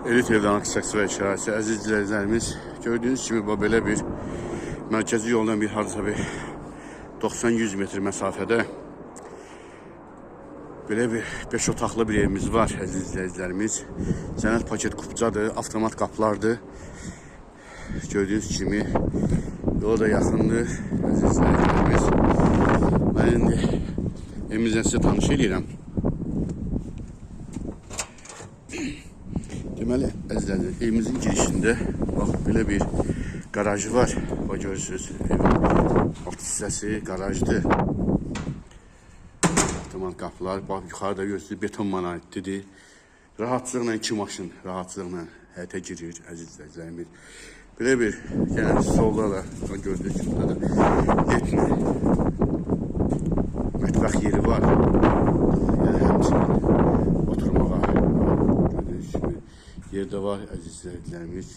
Elit evdən Aksaks və şəhərsi əziz izləyicilərimiz, gördüyünüz kimi bu belə bir mərkəzi yoldan bir hardasa bir 90-100 metr məsafədə belə bir 5 otaqlı bir evimiz var əziz izləyicilərimiz. Sənəd paket kupcadır, avtomat qapılardır. Gördüyünüz kimi yola da yaxındır əziz izləyicilərimiz. Mən indi evimizdən sizə tanış edirəm. Deməli, əzizlərdir, evimizin girişində bax, belə bir garajı var. Bax, görürsünüz, evin alt hissəsi garajdır. Avtomat qapılar, bax, yuxarıda görürsünüz, beton monolitlidir. Rahatlıqla iki maşın, rahatlıqla həyətə girir, əzizlərimiz. Belə bir, yəni solda da, gördüyünüz kimi, burada da yetmir. Mətbəx yeri var. Yəni, həmçinin oturmağa, gördüyünüz kimi, yerdə var əziz izləyicilərimiz.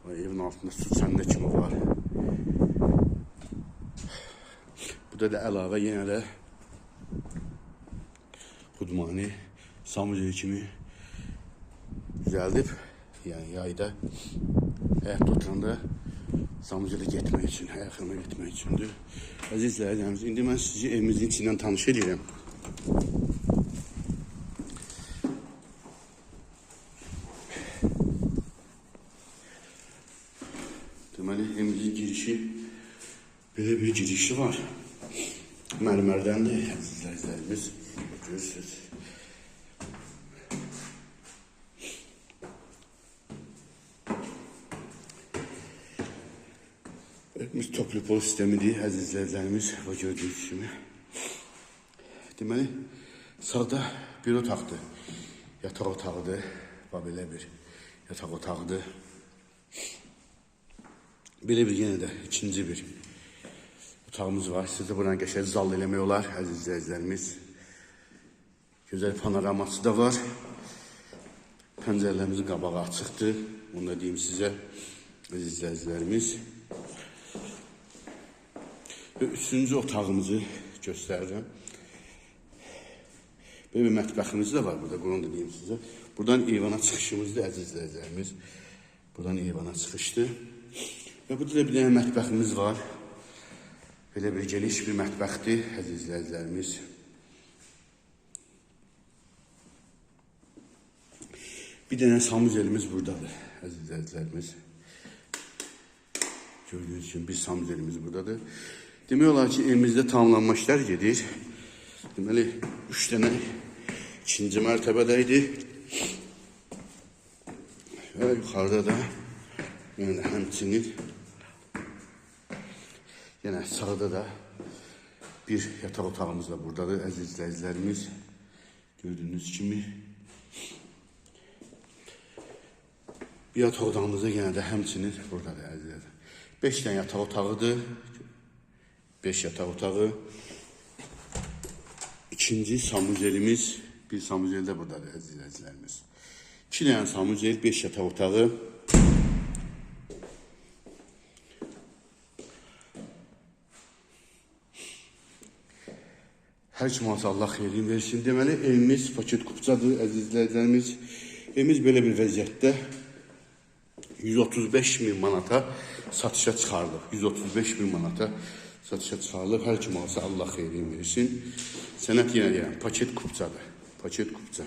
Evin altında su səndə kimi var. Burada da əlavə yenə də xudmani samuceli kimi düzəldib. Yəni yayda həyatda oturanda samuceli getmək üçün, həyatına getmək üçündür. Əziz izləyicilərimiz, indi mən sizi evimizin içindən tanış edirəm. Deməli, evimizin girişi belə bir girişi var. Mərmərdəndir, əziz izləyicilərimiz. Görürsünüz. Evimiz toplu pol sistemidir, əziz izləyicilərimiz. Bu gördüyünüz kimi. Deməli, sağda bir otaqdır. Yataq otağıdır. Belə bir yataq otağıdır. Belə bir yenə də ikinci bir otağımız var. Sizdə buradan qəşəng zal eləmək olar, əziz izləyicilərimiz. Gözəl panoraması da var. Pəncərələrimizin qabağı açıqdır. Onu da deyim sizə, əziz izləyicilərimiz. Və üçüncü otağımızı göstərirəm. Belə bir mətbəximiz də var burada, bunu da deyim sizə. Buradan eyvana çıxışımızdır, əziz izləyicilərimiz. Buradan eyvana çıxışdır. Və burada da bir dənə mətbəximiz var. Belə bir geniş bir mətbəxdir, əziz izləyicilərimiz. Bir dənə samuzelimiz buradadır, əziz izləyicilərimiz. Gördüyünüz kimi bir samuzelimiz buradadır. Demək olar ki, evimizdə tamamlanma işlər gedir. Deməli, 3 dənə ikinci mərtəbədəydi. Və yuxarıda da yəni həmçinin yenə sağda da bir yataq otağımız da buradadır, əziz izləyicilərimiz. Gördüyünüz kimi. Bir yataq otağımızda yenə də həmçinin buradadır, əziz izləyicilərimiz. 5 dənə yataq otağıdır. 5 yataq otağı. İkinci samuzelimiz, bir samuzel də buradadır, əziz izləyicilərimiz. 2 dənə samuzel, 5 yataq otağı. Hər cümatı Allah xeyrin versin. Deməli, evimiz paket kupcadır, əziz izləyicilərimiz. Evimiz belə bir vəziyyətdə 135.000 manata satışa çıxarılıb. 135.000 manata satışa çıxarılıb. Hər cümatı Allah xeyrin versin. Sənət yenə deyirəm, paket kupcadır. Paket kupca.